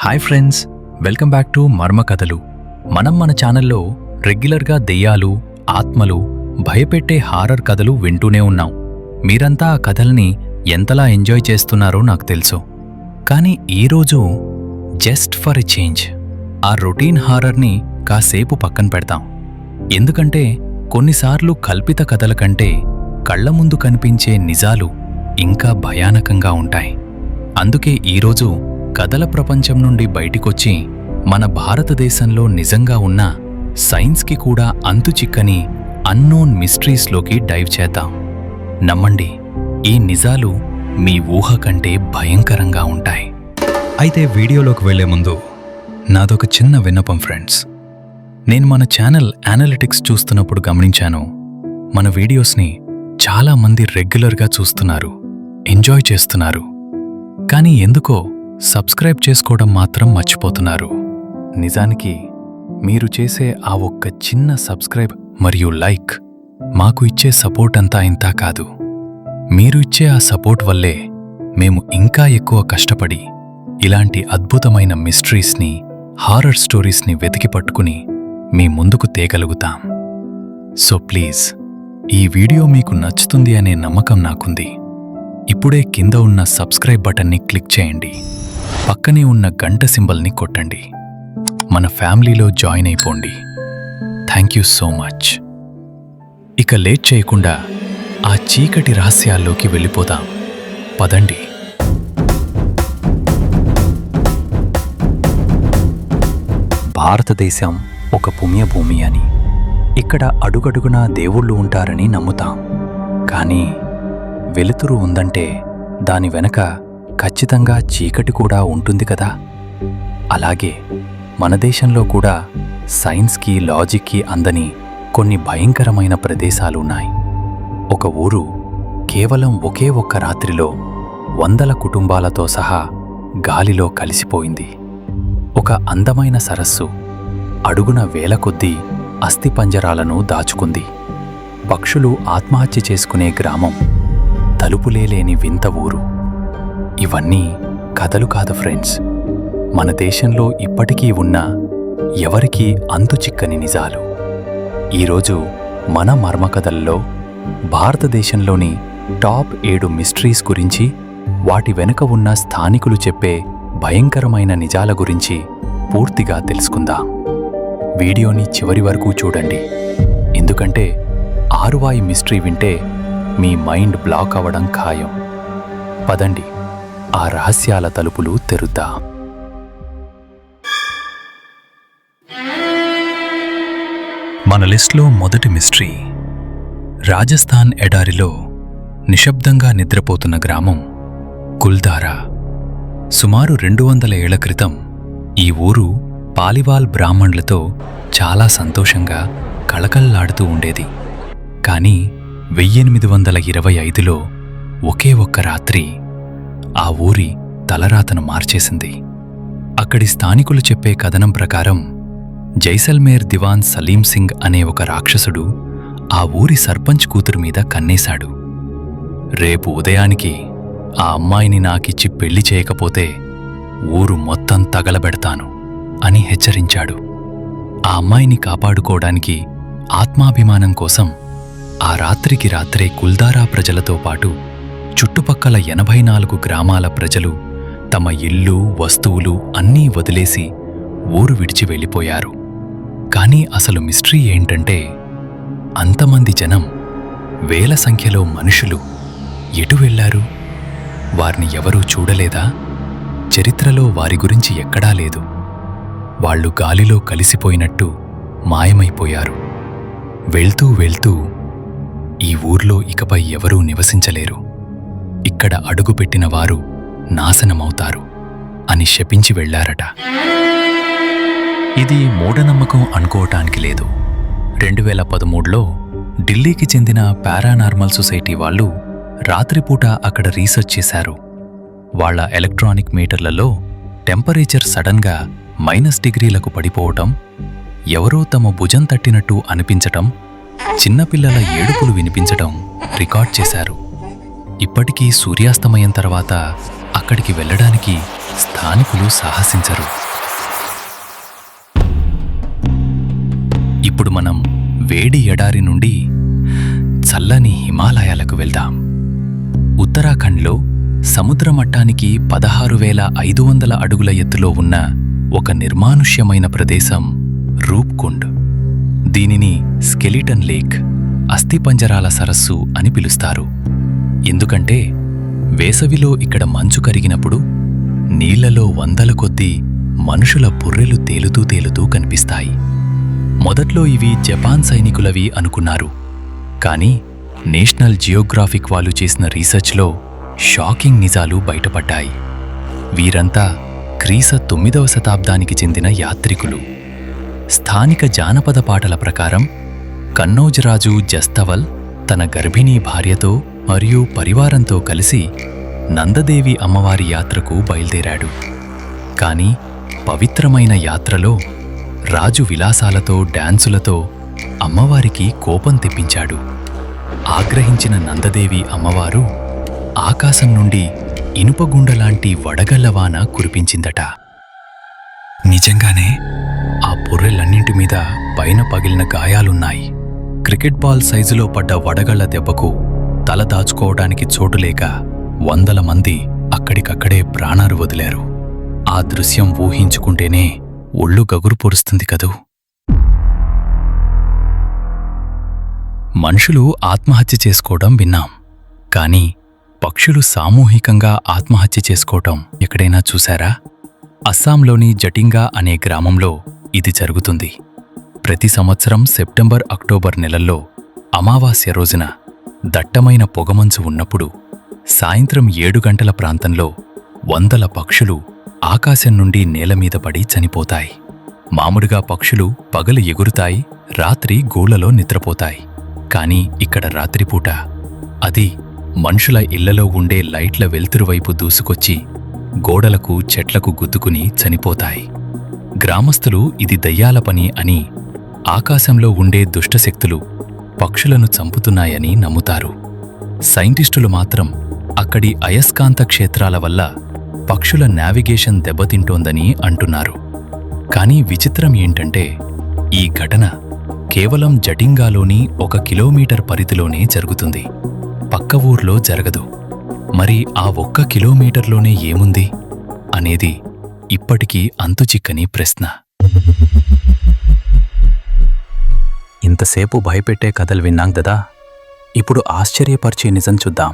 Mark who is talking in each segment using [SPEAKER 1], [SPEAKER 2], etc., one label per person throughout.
[SPEAKER 1] Hi friends, welcome back to మర్మ కథలు. మనం మన ఛానల్లో రెగ్యులర్గా దెయ్యాలు, ఆత్మలు, భయపెట్టే హారర్ కథలు వింటూనే ఉన్నాం. మీరంతా ఆ కథల్ని ఎంతలా ఎంజాయ్ చేస్తున్నారో నాకు తెలుసు. కానీ ఈరోజు జస్ట్ ఫర్ ఎ చేంజ్ ఆ రొటీన్ హారర్ని కాసేపు పక్కన పెడతాం. ఎందుకంటే కొన్నిసార్లు కల్పిత కథల కంటే కళ్ల ముందు కనిపించే నిజాలు ఇంకా భయానకంగా ఉంటాయి. అందుకే ఈరోజు కథల ప్రపంచం నుండి బయటికొచ్చి మన భారతదేశంలో నిజంగా ఉన్న సైన్స్కి కూడా అంతుచిక్కని అన్నోన్ మిస్టరీస్లోకి డైవ్ చేద్దాం. నమ్మండి, ఈ నిజాలు మీ ఊహ కంటే భయంకరంగా ఉంటాయి. అయితే వీడియోలోకి వెళ్లే ముందు నాదొక చిన్న విన్నపం ఫ్రెండ్స్. నేను మన ఛానల్ అనలిటిక్స్ చూస్తున్నప్పుడు గమనించాను, మన వీడియోస్ని చాలామంది రెగ్యులర్గా చూస్తున్నారు, ఎంజాయ్ చేస్తున్నారు. కానీ ఎందుకో సబ్స్క్రైబ్ చేసుకోవడం మాత్రం మర్చిపోతున్నారు. నిజానికి మీరు చేసే ఆ ఒక్క చిన్న సబ్స్క్రైబ్ మరియు లైక్ మాకు ఇచ్చే సపోర్ట్ అంతా ఇంతా కాదు. మీరు ఇచ్చే ఆ సపోర్ట్ వల్లే మేము ఇంకా ఎక్కువ కష్టపడి ఇలాంటి అద్భుతమైన మిస్టరీస్ని, హారర్ స్టోరీస్ని వెతికి పట్టుకుని మీ ముందుకు తేగలుగుతాం. సో ప్లీజ్, ఈ వీడియో మీకు నచ్చుతుంది అనే నమ్మకం నాకుంది. ఇప్పుడే కింద ఉన్న సబ్స్క్రైబ్ బటన్ని క్లిక్ చేయండి, పక్కనే ఉన్న గంట సింబల్ని కొట్టండి. మన ఫ్యామిలీలో జాయిన్ అయిపోండి. Thank you so much. ఇక లేట్ చేయకుండా ఆ చీకటి రహస్యాల్లోకి వెళ్ళిపోదాం. పదండి. భారతదేశం ఒక పుణ్యభూమి అని, ఇక్కడ అడుగడుగునా దేవుళ్ళు ఉంటారని నమ్ముతాం. కానీ వెలుతురు ఉందంటే దాని వెనక ఖచ్చితంగా చీకటి కూడా ఉంటుంది కదా. అలాగే మన దేశంలో కూడా సైన్స్కి, లాజిక్కి అందని కొన్ని భయంకరమైన ప్రదేశాలున్నాయి. ఒక ఊరు కేవలం ఒకే ఒక్క రాత్రిలో 100 కుటుంబాలతో సహా గాలిలో కలిసిపోయింది. ఒక అందమైన సరస్సు అడుగున వేల కొద్దీ అస్థిపంజరాలను దాచుకుంది. పక్షులు ఆత్మహత్య చేసుకునే గ్రామం, తలుపులేలేని వింత ఊరు. ఇవన్నీ కథలు కాదు ఫ్రెండ్స్, మన దేశంలో ఇప్పటికీ ఉన్న ఎవరికీ అంతుచిక్కని నిజాలు. ఈరోజు మన మర్మకథల్లో భారతదేశంలోని టాప్ 7 మిస్టరీస్ గురించి, వాటి వెనుక ఉన్న స్థానికులు చెప్పే భయంకరమైన నిజాల గురించి పూర్తిగా తెలుసుకుందాం. వీడియోని చివరి వరకు చూడండి, ఎందుకంటే ఆరువాయి మిస్టరీ వింటే మీ మైండ్ బ్లాక్ అవ్వడం ఖాయం. పదండి, ఆ రహస్యాల తలుపులు తెరుద్దాం. మన లిస్ట్లో మొదటి మిస్టరీ, రాజస్థాన్ ఎడారిలో నిశ్శబ్దంగా నిద్రపోతున్న గ్రామం కుల్ధారా. సుమారు 200 ఏళ్ల క్రితం ఈ ఊరు పాలివాల్ బ్రాహ్మణులతో చాలా సంతోషంగా కళకళలాడుతూ ఉండేది. కానీ 1825లో ఒకే ఒక్క రాత్రి ఆ ఊరి తలరాతను మార్చేసింది. అక్కడి స్థానికులు చెప్పే కథనం ప్రకారం జైసల్మేర్ దివాన్ సలీం సింగ్ అనే ఒక రాక్షసుడు ఆ ఊరి సర్పంచ్ కూతురు మీద కన్నేశాడు. రేపు ఉదయానికి ఆ అమ్మాయిని నాకిచ్చి పెళ్లి చేయకపోతే ఊరు మొత్తం తగలబెడతాను అని హెచ్చరించాడు. ఆ అమ్మాయిని కాపాడుకోవడానికి ఆత్మాభిమానం కోసం ఆ రాత్రికి రాత్రే కుల్ధారా ప్రజలతో పాటు చుట్టుపక్కల 84 గ్రామాల ప్రజలు తమ ఇల్లు, వస్తువులు అన్నీ వదిలేసి ఊరు విడిచి వెళ్ళిపోయారు. కానీ అసలు మిస్టరీ ఏంటంటే, అంతమంది జనం, వేల సంఖ్యలో మనుషులు ఎటు వెళ్లారు? వారిని ఎవరూ చూడలేదా? చరిత్రలో వారి గురించి ఎక్కడా లేదు. వాళ్ళు గాలిలో కలిసిపోయినట్టు మాయమైపోయారు. వెళ్తూ వెళ్తూ ఈ ఊర్లో ఇకపై ఎవరూ నివసించలేరు, ఇక్కడ అడుగుపెట్టిన వారు నాశనమవుతారు అని శపించి వెళ్లారట. ఇది మూఢనమ్మకం అనుకోవటానికి లేదు. 2013లో ఢిల్లీకి చెందిన పారానార్మల్ సొసైటీ వాళ్ళు రాత్రిపూట అక్కడ రీసెర్చ్ చేశారు. వాళ్ల ఎలక్ట్రానిక్ మీటర్లలో టెంపరేచర్ సడన్గా -డిగ్రీలకు పడిపోవటం, ఎవరో తమ భుజం తట్టినట్టు అనిపించటం, చిన్నపిల్లల ఏడుపులు వినిపించటం రికార్డ్ చేశారు. ఇప్పటికీ సూర్యాస్తమయం తర్వాత అక్కడికి వెళ్ళడానికి స్థానికులు సాహసించరు. ఇప్పుడు మనం వేడి ఎడారి నుండి చల్లని హిమాలయాలకు వెళ్దాం. ఉత్తరాఖండ్లో సముద్ర మట్టానికి 16,500 అడుగుల ఎత్తులో ఉన్న ఒక నిర్మానుష్యమైన ప్రదేశం రూప్కుండ్. దీనిని స్కెలిటన్ లేక్, అస్థిపంజరాల సరస్సు అని పిలుస్తారు. ఎందుకంటే వేసవిలో ఇక్కడ మంచు కరిగినప్పుడు నీళ్లలో వందల కొద్దీ మనుషుల బుర్రెలు తేలుతూ కనిపిస్తాయి. మొదట్లో ఇవి జపాన్ సైనికులవి అనుకున్నారు. కానీ నేషనల్ జియోగ్రాఫిక్ వాళ్ళు చేసిన రీసెర్చ్లో షాకింగ్ నిజాలు బయటపడ్డాయి. వీరంతా క్రీశ 9వ శతాబ్దానికి చెందిన యాత్రికులు. స్థానిక జానపద పాటల ప్రకారం కన్నౌజ్ రాజు జస్తవల్ తన గర్భిణీ భార్యతో మరియు పరివారంతో కలిసి నందదేవి అమ్మవారి యాత్రకు బయలుదేరాడు. కానీ పవిత్రమైన యాత్రలో రాజు విలాసాలతో డాన్సులతో అమ్మవారికి కోపం తెప్పించాడు. ఆగ్రహించిన నందదేవి అమ్మవారు ఆకాశం నుండి ఇనుపగుండలాంటి వడగళ్లవాన కురిపించిందట. నిజంగానే ఆ బుర్రెలన్నింటి మీద పైన పగిలిన గాయాలున్నాయి. క్రికెట్ బాల్ సైజులో పడ్డ వడగళ్ల దెబ్బకు తల దాచుకోవడానికి చోటులేక వందల మంది అక్కడికక్కడే ప్రాణాలు వదిలారు. ఆ దృశ్యం ఊహించుకుంటేనే ఒళ్ళు గగురు పొరుస్తుంది కదూ. మనుషులు ఆత్మహత్య చేసుకోవడం విన్నాం, కానీ పక్షులు సామూహికంగా ఆత్మహత్య చేసుకోవటం ఎక్కడైనా చూశారా? అస్సాంలోని జటింగా అనే గ్రామంలో ఇది జరుగుతుంది. ప్రతి సంవత్సరం సెప్టెంబర్, అక్టోబర్ నెలల్లో అమావాస్య రోజున దట్టమైన పొగమంచు ఉన్నప్పుడు సాయంత్రం 7 గంటల ప్రాంతంలో వందల పక్షులు ఆకాశం నుండి నేలమీద పడి చనిపోతాయి. మామూలుగా పక్షులు పగలు ఎగురుతాయి, రాత్రి గూళ్లలో నిద్రపోతాయి. కానీ ఇక్కడ రాత్రిపూట అది మనుషుల ఇళ్లలో ఉండే లైట్ల వెలుతురువైపు దూసుకొచ్చి గోడలకు, చెట్లకు గుద్దుకుని చనిపోతాయి. గ్రామస్తులు ఇది దయ్యాల పని అని, ఆకాశంలో ఉండే దుష్టశక్తులు పక్షులను చంపుతున్నాయని నమ్ముతారు. సైంటిస్టులు మాత్రం అక్కడి అయస్కాంత క్షేత్రాల వల్ల పక్షుల నావిగేషన్ దెబ్బతింటోందని అంటున్నారు. కానీ విచిత్రం ఏంటంటే ఈ ఘటన కేవలం జటింగాలోని 1 కిలోమీటర్ పరిధిలోనే జరుగుతుంది. పక్క ఊర్లో జరగదు. మరి ఆ 1 కిలోమీటర్లోనే ఏముంది అనేది ఇప్పటికీ అంతుచిక్కని ప్రశ్న. ఇంతసేపు భయపెట్టే కథలు విన్నాం కదా, ఇప్పుడు ఆశ్చర్యపరిచే నిజం చూద్దాం.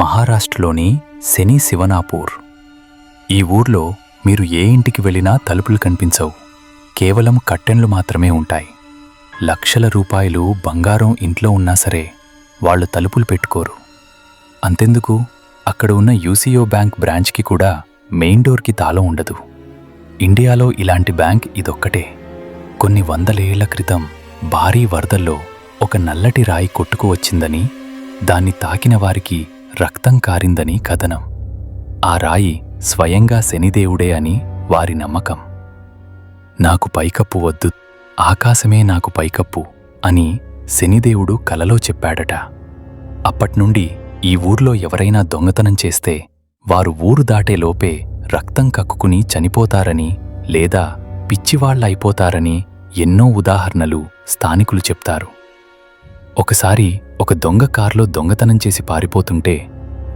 [SPEAKER 1] మహారాష్ట్రలోని శని శివనాపూర్. ఈ ఊర్లో మీరు ఏ ఇంటికి వెళ్ళినా తలుపులు కనిపించవు. కేవలం కట్టెన్లు మాత్రమే ఉంటాయి. లక్షల రూపాయలు బంగారం ఇంట్లో ఉన్నా సరే వాళ్ళు తలుపులు పెట్టుకోరు. అంతెందుకు, అక్కడ ఉన్న యూసీఓ బ్యాంక్ బ్రాంచ్కి కూడా మెయిన్ డోర్కి తాళం ఉండదు. ఇండియాలో ఇలాంటి బ్యాంక్ ఇదొక్కటే. కొన్ని వందలేళ్ల క్రితం భారీ వరదల్లో ఒక నల్లటి రాయి కొట్టుకు వచ్చిందని, దాన్ని తాకిన వారికి రక్తం కారిందని కథనం. ఆ రాయి స్వయంగా శనిదేవుడే అని వారి నమ్మకం. నాకు పైకప్పు వద్దు, ఆకాశమే నాకు పైకప్పు అని శనిదేవుడు కలలో చెప్పాడట. అప్పట్నుండి ఈ ఊర్లో ఎవరైనా దొంగతనం చేస్తే వారు ఊరు దాటే లోపే రక్తం కక్కుకుని చనిపోతారని లేదా పిచ్చివాళ్లైపోతారని ఎన్నో ఉదాహరణలు స్థానికులు చెప్తారు. ఒకసారి ఒక దొంగ కారులో దొంగతనం చేసి పారిపోతుంటే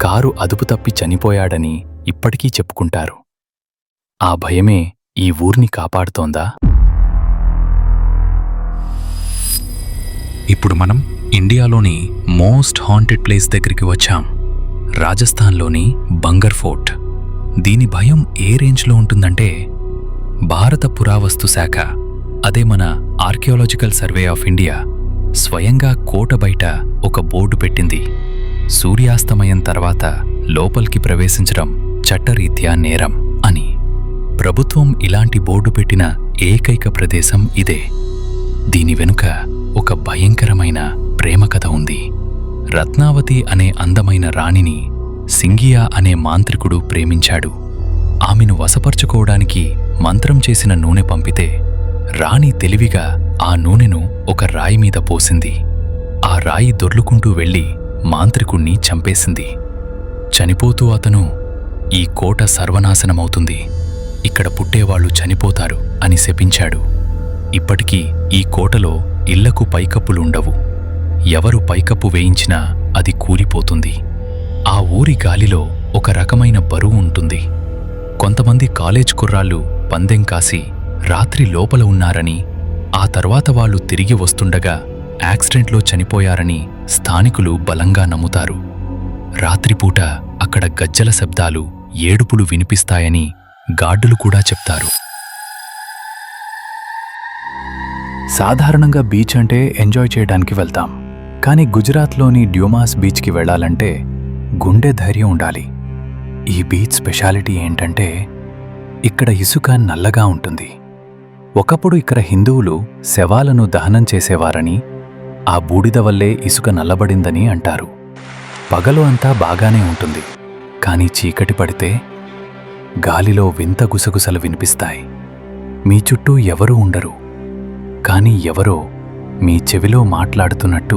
[SPEAKER 1] కారు అదుపు తప్పి చనిపోయాడని ఇప్పటికీ చెప్పుకుంటారు. ఆ భయమే ఈ ఊర్ని కాపాడుతోందా? ఇప్పుడు మనం ఇండియాలోని మోస్ట్ హాంటెడ్ ప్లేస్ దగ్గరికి వచ్చాం. రాజస్థాన్లోని బంగర్ ఫోర్ట్. దీని భయం ఏ రేంజ్లో ఉంటుందంటే, భారత పురావస్తు శాఖ, అదే మన ఆర్కియాలజికల్ సర్వే ఆఫ్ ఇండియా, స్వయంగా కోట బయట ఒక బోర్డు పెట్టింది. సూర్యాస్తమయం తర్వాత లోపలికి ప్రవేశించడం చట్టరీత్యా నేరం అని. ప్రభుత్వం ఇలాంటి బోర్డు పెట్టిన ఏకైక ప్రదేశం ఇదే. దీని వెనుక ఒక భయంకరమైన ప్రేమ కథ ఉంది. రత్నావతి అనే అందమైన రాణిని సింగియా అనే మాంత్రికుడు ప్రేమించాడు. ఆమెను వశపరుచుకోవడానికి మంత్రం చేసిన నూనె పంపితే రాణి తెలివిగా ఆ నూనెను ఒక రాయి మీద పోసింది. ఆ రాయి దొర్లుకుంటూ వెళ్లి మాంత్రికుణ్ణి చంపేసింది. చనిపోతూ అతను, "ఈ కోట సర్వనాశనమవుతుంది, ఇక్కడ పుట్టేవాళ్లు చనిపోతారు" అని శపించాడు. ఇప్పటికీ ఈ కోటలో ఇళ్లకు పైకప్పులుండవు. ఎవరు పైకప్పు వేయించినా అది కూలిపోతుంది. ఆ ఊరి గాలిలో ఒక రకమైన బరువు ఉంటుంది. కొంతమంది కాలేజ్ కుర్రాళ్ళు పందెం కాసి రాత్రి లోపల ఉన్నారని, ఆ తర్వాత వాళ్ళు తిరిగి వస్తుండగా యాక్సిడెంట్లో చనిపోయారని స్థానికులు బలంగా నమ్ముతారు. రాత్రిపూట అక్కడ గజ్జల శబ్దాలు, ఏడుపులు వినిపిస్తాయని గార్డులు కూడా చెప్తారు. సాధారణంగా బీచ్ అంటే ఎంజాయ్ చేయడానికి వెళ్తాం, కానీ గుజరాత్లోని డ్యూమాస్ బీచ్కి వెళ్లాలంటే గుండె ధైర్యం ఉండాలి. ఈ బీచ్ స్పెషాలిటీ ఏంటంటే ఇక్కడ ఇసుక నల్లగా ఉంటుంది. ఒకప్పుడు ఇక్కడ హిందువులు శవాలను దహనం చేసేవారని, ఆ బూడిద వల్లే ఇసుక నల్లబడిందని అంటారు. పగలు అంతా బాగానే ఉంటుంది, కానీ చీకటి పడితే గాలిలో వింత గుసగుసలు వినిపిస్తాయి. మీ చుట్టూ ఎవరూ ఉండరు, కానీ ఎవరో మీ చెవిలో మాట్లాడుతున్నట్టు,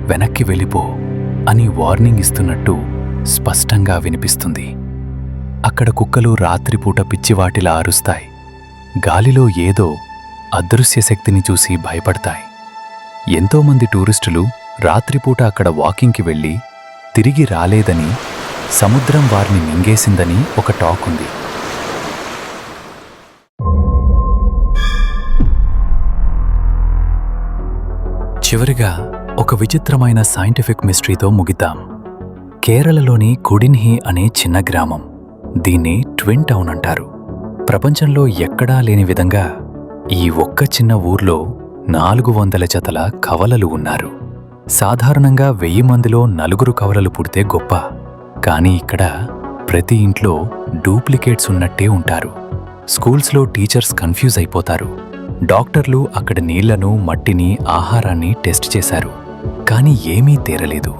[SPEAKER 1] "వెనక్కి వెళ్ళిపో" అని వార్నింగ్ ఇస్తున్నట్టు స్పష్టంగా వినిపిస్తుంది. అక్కడ కుక్కలు రాత్రిపూట పిచ్చివాటిలా అరుస్తాయి. గాలిలో ఏదో అదృశ్య శక్తిని చూసి భయపడతాయి. ఎంతోమంది టూరిస్టులు రాత్రిపూట అక్కడ వాకింగ్కి వెళ్ళి తిరిగి రాలేదని, సముద్రం వారిని మింగేసిందని ఒక టాక్ ఉంది. చివరిగా ఒక విచిత్రమైన సైంటిఫిక్ మిస్టరీతో ముగిద్దాం. కేరళలోని కుడిన్హి అనే చిన్న గ్రామం. దీన్ని ట్విన్ టౌన్ అంటారు. ప్రపంచంలో ఎక్కడా లేని విధంగా ఈ ఒక్క చిన్న ఊర్లో 400 జతల కవలలు ఉన్నారు. సాధారణంగా 1000 మందిలో 4 కవలలు పుడితే గొప్ప, కానీ ఇక్కడ ప్రతి ఇంట్లో డూప్లికేట్స్ ఉన్నట్టే ఉంటారు. స్కూల్స్లో టీచర్స్ కన్ఫ్యూజ్ అయిపోతారు. డాక్టర్లు అక్కడ నీళ్లను, మట్టిని, ఆహారాన్ని టెస్ట్ చేశారు, కానీ ఏమీ తేరలేదు.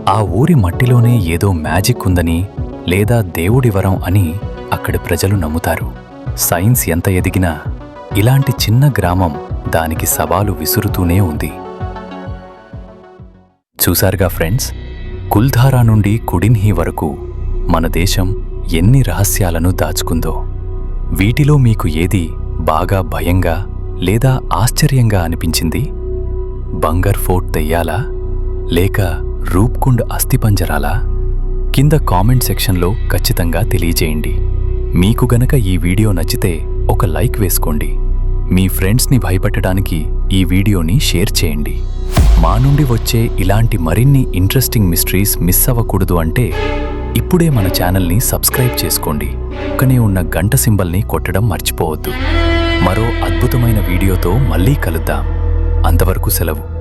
[SPEAKER 1] ఆ ఊరి మట్టిలోనే ఏదో మ్యాజిక్ ఉందని, లేదా దేవుడి వరం అని అక్కడి ప్రజలు నమ్ముతారు. సైన్స్ ఎంత ఎదిగినా ఇలాంటి చిన్న గ్రామం దానికి సవాలు విసురుతూనే ఉంది. చూశారుగా ఫ్రెండ్స్, కుల్ధారా నుండి కుడిన్హి వరకు మన దేశం ఎన్ని రహస్యాలను దాచుకుందో. వీటిలో మీకు ఏది బాగా భయంగా లేదా ఆశ్చర్యంగా అనిపించింది? బంగర్ ఫోర్ట్ దెయ్యాలా, లేక రూప్కుండ్ అస్థిపంజరాలా? కింద కామెంట్ సెక్షన్లో ఖచ్చితంగా తెలియజేయండి. మీకు గనక ఈ వీడియో నచ్చితే ఒక లైక్ వేసుకోండి. మీ ఫ్రెండ్స్ని భయపెట్టడానికి ఈ వీడియోని షేర్ చేయండి. మా నుండి వచ్చే ఇలాంటి మరిన్ని ఇంట్రెస్టింగ్ మిస్టరీస్ మిస్ అవ్వకూడదు అంటే ఇప్పుడే మన ఛానల్ని సబ్స్క్రైబ్ చేసుకోండి. పక్కనే ఉన్న గంట సింబల్ని కొట్టడం మర్చిపోవద్దు. మరో అద్భుతమైన వీడియోతో మళ్ళీ కలుద్దాం. అంతవరకు సెలవు.